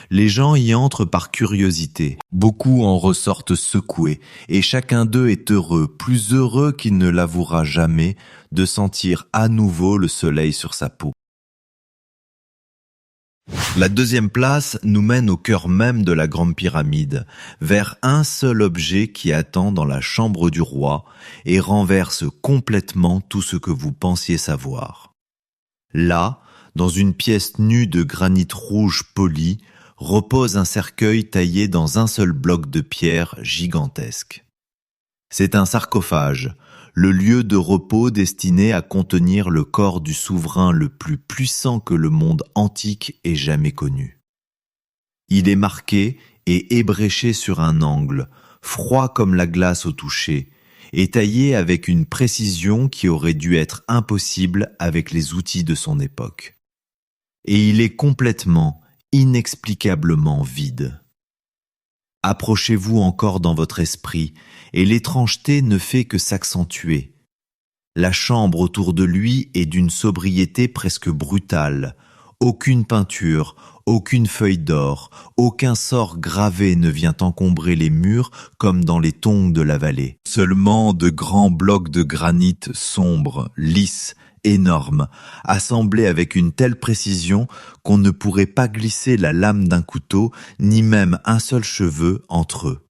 Les gens y entrent par curiosité. Beaucoup en ressortent secoués, et chacun d'eux est heureux, plus heureux qu'il ne l'avouera jamais, de sentir à nouveau le soleil sur sa peau. La deuxième place nous mène au cœur même de la Grande Pyramide, vers un seul objet qui attend dans la chambre du roi et renverse complètement tout ce que vous pensiez savoir. Là, dans une pièce nue de granit rouge poli, repose un cercueil taillé dans un seul bloc de pierre gigantesque. C'est un sarcophage, le lieu de repos destiné à contenir le corps du souverain le plus puissant que le monde antique ait jamais connu. Il est marqué et ébréché sur un angle, froid comme la glace au toucher, et taillé avec une précision qui aurait dû être impossible avec les outils de son époque. Et il est complètement, inexplicablement vide. Approchez-vous encore dans votre esprit, et l'étrangeté ne fait que s'accentuer. La chambre autour de lui est d'une sobriété presque brutale. Aucune peinture, aucune feuille d'or, aucun sort gravé ne vient encombrer les murs comme dans les tongs de la vallée. Seulement de grands blocs de granit sombres, lisses, énormes, assemblés avec une telle précision qu'on ne pourrait pas glisser la lame d'un couteau, ni même un seul cheveu entre eux.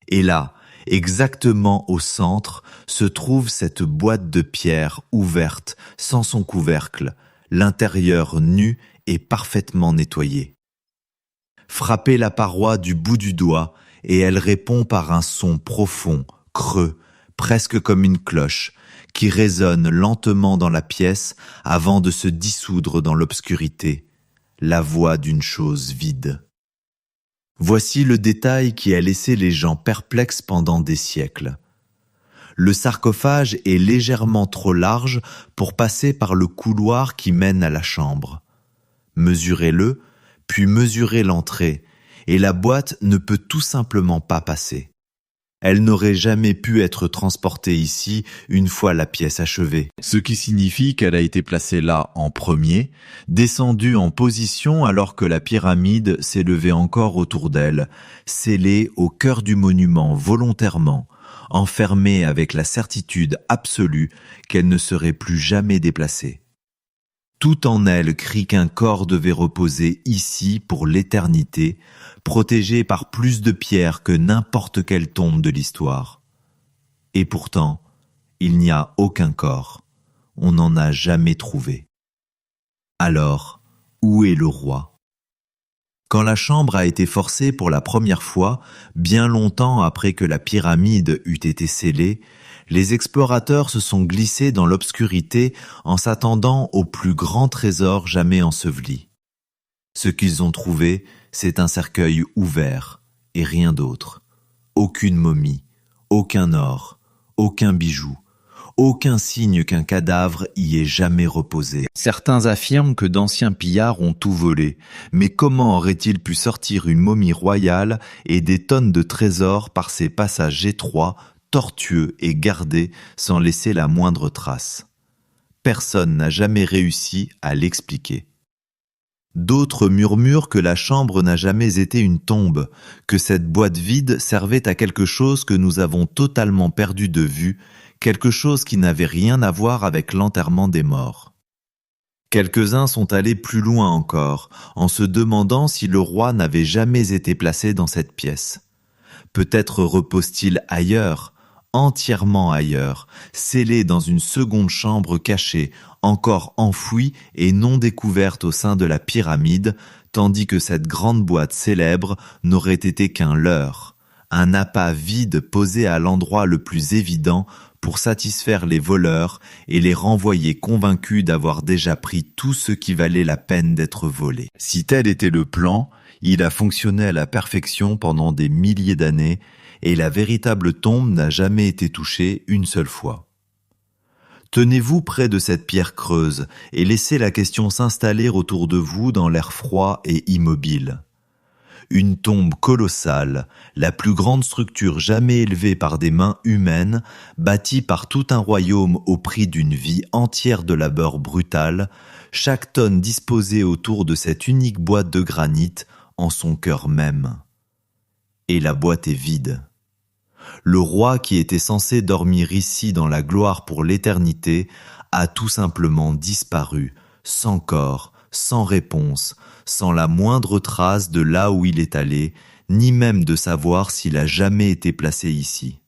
Et là, exactement au centre, se trouve cette boîte de pierre ouverte, sans son couvercle, l'intérieur nu et parfaitement nettoyé. Frappez la paroi du bout du doigt et elle répond par un son profond, creux, presque comme une cloche, qui résonne lentement dans la pièce avant de se dissoudre dans l'obscurité, la voix d'une chose vide. Voici le détail qui a laissé les gens perplexes pendant des siècles. Le sarcophage est légèrement trop large pour passer par le couloir qui mène à la chambre. Mesurez-le, puis mesurez l'entrée, et la boîte ne peut tout simplement pas passer. Elle n'aurait jamais pu être transportée ici une fois la pièce achevée. Ce qui signifie qu'elle a été placée là en premier, descendue en position alors que la pyramide s'élevait encore autour d'elle, scellée au cœur du monument volontairement, enfermée avec la certitude absolue qu'elle ne serait plus jamais déplacée. Tout en elle crie qu'un corps devait reposer ici pour l'éternité, protégé par plus de pierres que n'importe quelle tombe de l'histoire. Et pourtant, il n'y a aucun corps. On n'en a jamais trouvé. Alors, où est le roi ? Quand la chambre a été forcée pour la première fois, bien longtemps après que la pyramide eut été scellée, les explorateurs se sont glissés dans l'obscurité en s'attendant au plus grand trésor jamais enseveli. Ce qu'ils ont trouvé, c'est un cercueil ouvert et rien d'autre. Aucune momie, aucun or, aucun bijou, aucun signe qu'un cadavre y ait jamais reposé. Certains affirment que d'anciens pillards ont tout volé, mais comment aurait-il pu sortir une momie royale et des tonnes de trésors par ces passages étroits, tortueux et gardés sans laisser la moindre trace? Personne n'a jamais réussi à l'expliquer. D'autres murmurent que la chambre n'a jamais été une tombe, que cette boîte vide servait à quelque chose que nous avons totalement perdu de vue, quelque chose qui n'avait rien à voir avec l'enterrement des morts. Quelques-uns sont allés plus loin encore, en se demandant si le roi n'avait jamais été placé dans cette pièce. Peut-être repose-t-il ailleurs, entièrement ailleurs, scellé dans une seconde chambre cachée, encore enfouie et non découverte au sein de la pyramide, tandis que cette grande boîte célèbre n'aurait été qu'un leurre, un appât vide posé à l'endroit le plus évident pour satisfaire les voleurs et les renvoyer convaincus d'avoir déjà pris tout ce qui valait la peine d'être volé. Si tel était le plan, il a fonctionné à la perfection pendant des milliers d'années et la véritable tombe n'a jamais été touchée une seule fois. Tenez-vous près de cette pierre creuse et laissez la question s'installer autour de vous dans l'air froid et immobile. Une tombe colossale, la plus grande structure jamais élevée par des mains humaines, bâtie par tout un royaume au prix d'une vie entière de labeur brutal, chaque tonne disposée autour de cette unique boîte de granit en son cœur même. Et la boîte est vide. Le roi qui était censé dormir ici dans la gloire pour l'éternité a tout simplement disparu, sans corps, sans réponse, sans la moindre trace de là où il est allé, ni même de savoir s'il a jamais été placé ici.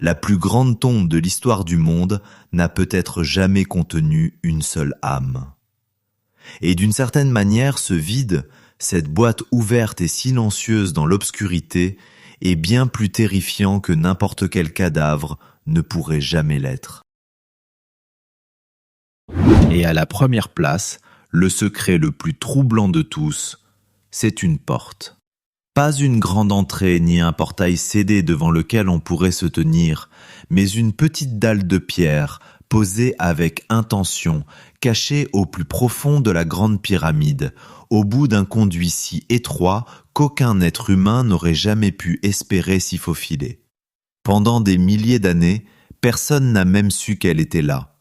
La plus grande tombe de l'histoire du monde n'a peut-être jamais contenu une seule âme. Et d'une certaine manière, ce vide, cette boîte ouverte et silencieuse dans l'obscurité, est bien plus terrifiant que n'importe quel cadavre ne pourrait jamais l'être. Et à la première place, le secret le plus troublant de tous, c'est une porte. Pas une grande entrée ni un portail scellé devant lequel on pourrait se tenir, mais une petite dalle de pierre posée avec intention, cachée au plus profond de la grande pyramide, au bout d'un conduit si étroit qu'aucun être humain n'aurait jamais pu espérer s'y faufiler. Pendant des milliers d'années, personne n'a même su qu'elle était là.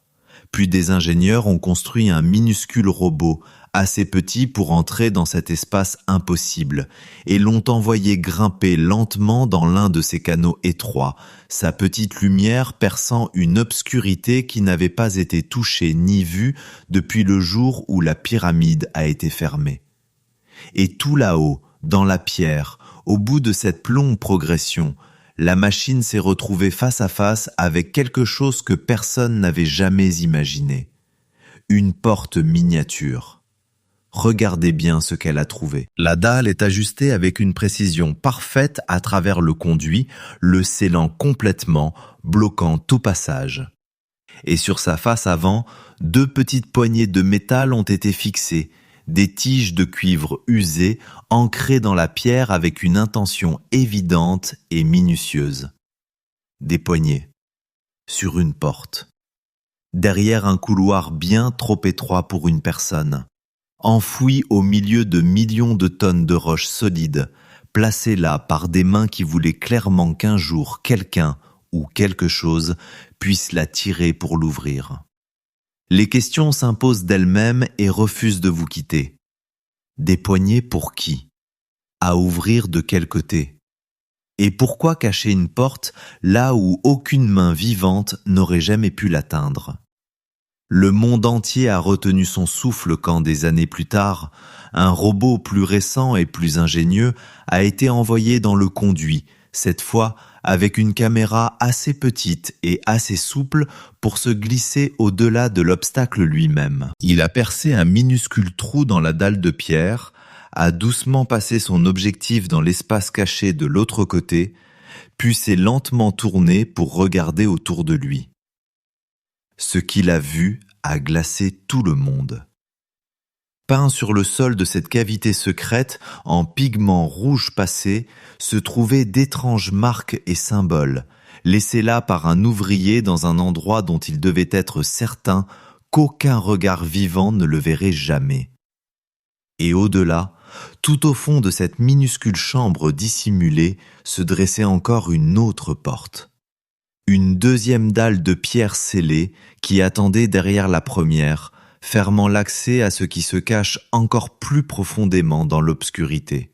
Puis des ingénieurs ont construit un minuscule robot, assez petit pour entrer dans cet espace impossible, et l'ont envoyé grimper lentement dans l'un de ces canaux étroits, sa petite lumière perçant une obscurité qui n'avait pas été touchée ni vue depuis le jour où la pyramide a été fermée. Et tout là-haut, dans la pierre, au bout de cette longue progression, la machine s'est retrouvée face à face avec quelque chose que personne n'avait jamais imaginé. Une porte miniature. Regardez bien ce qu'elle a trouvé. La dalle est ajustée avec une précision parfaite à travers le conduit, le scellant complètement, bloquant tout passage. Et sur sa face avant, 2 petites poignées de métal ont été fixées, des tiges de cuivre usées, ancrées dans la pierre avec une intention évidente et minutieuse. Des poignées. Sur une porte. Derrière un couloir bien trop étroit pour une personne. Enfoui au milieu de millions de tonnes de roches solides, placées là par des mains qui voulaient clairement qu'un jour quelqu'un ou quelque chose puisse la tirer pour l'ouvrir. Les questions s'imposent d'elles-mêmes et refusent de vous quitter. Des poignées pour qui? À ouvrir de quel côté? Et pourquoi cacher une porte là où aucune main vivante n'aurait jamais pu l'atteindre? Le monde entier a retenu son souffle quand, des années plus tard, un robot plus récent et plus ingénieux a été envoyé dans le conduit, cette fois avec une caméra assez petite et assez souple pour se glisser au-delà de l'obstacle lui-même. Il a percé un minuscule trou dans la dalle de pierre, a doucement passé son objectif dans l'espace caché de l'autre côté, puis s'est lentement tourné pour regarder autour de lui. Ce qu'il a vu a glacé tout le monde. Peint sur le sol de cette cavité secrète, en pigments rouges passés, se trouvaient d'étranges marques et symboles, laissés là par un ouvrier dans un endroit dont il devait être certain qu'aucun regard vivant ne le verrait jamais. Et au-delà, tout au fond de cette minuscule chambre dissimulée, se dressait encore une autre porte. Une deuxième dalle de pierre scellée qui attendait derrière la première, fermant l'accès à ce qui se cache encore plus profondément dans l'obscurité.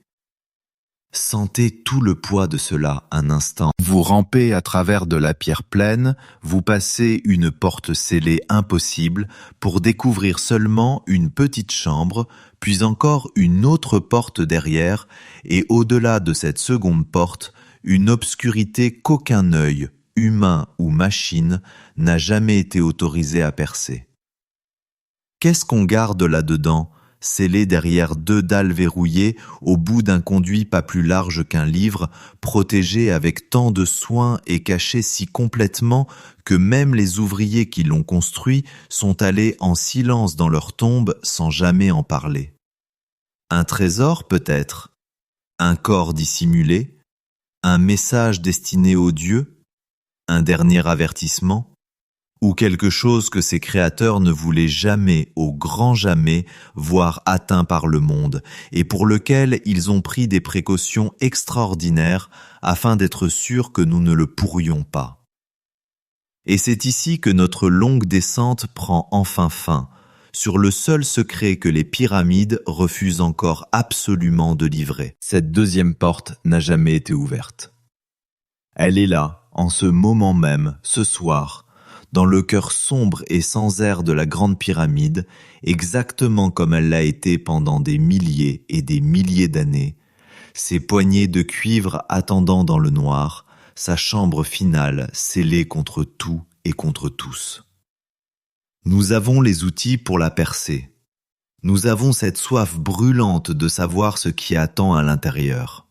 Sentez tout le poids de cela un instant. Vous rampez à travers de la pierre pleine, vous passez une porte scellée impossible pour découvrir seulement une petite chambre, puis encore une autre porte derrière, et au-delà de cette seconde porte, une obscurité qu'aucun œil, humain ou machine, n'a jamais été autorisé à percer. Qu'est-ce qu'on garde là-dedans, scellé derrière deux dalles verrouillées, au bout d'un conduit pas plus large qu'un livre, protégé avec tant de soin et caché si complètement que même les ouvriers qui l'ont construit sont allés en silence dans leur tombe sans jamais en parler? Un trésor peut-être? Un corps dissimulé? Un message destiné aux dieux? Un dernier avertissement? Ou quelque chose que ses créateurs ne voulaient jamais, au grand jamais, voir atteint par le monde, et pour lequel ils ont pris des précautions extraordinaires afin d'être sûrs que nous ne le pourrions pas. Et c'est ici que notre longue descente prend enfin fin, sur le seul secret que les pyramides refusent encore absolument de livrer. Cette deuxième porte n'a jamais été ouverte. Elle est là, en ce moment même, ce soir, dans le cœur sombre et sans air de la grande pyramide, exactement comme elle l'a été pendant des milliers et des milliers d'années, ses poignées de cuivre attendant dans le noir, sa chambre finale scellée contre tout et contre tous. Nous avons les outils pour la percer. Nous avons cette soif brûlante de savoir ce qui attend à l'intérieur.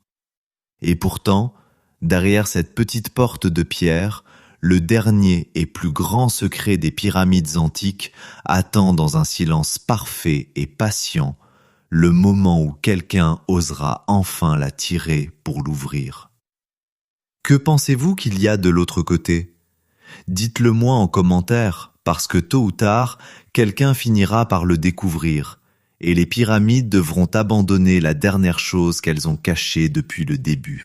Et pourtant, derrière cette petite porte de pierre, le dernier et plus grand secret des pyramides antiques attend dans un silence parfait et patient le moment où quelqu'un osera enfin la tirer pour l'ouvrir. Que pensez-vous qu'il y a de l'autre côté? Dites-le moi en commentaire, parce que tôt ou tard, quelqu'un finira par le découvrir, et les pyramides devront abandonner la dernière chose qu'elles ont cachée depuis le début.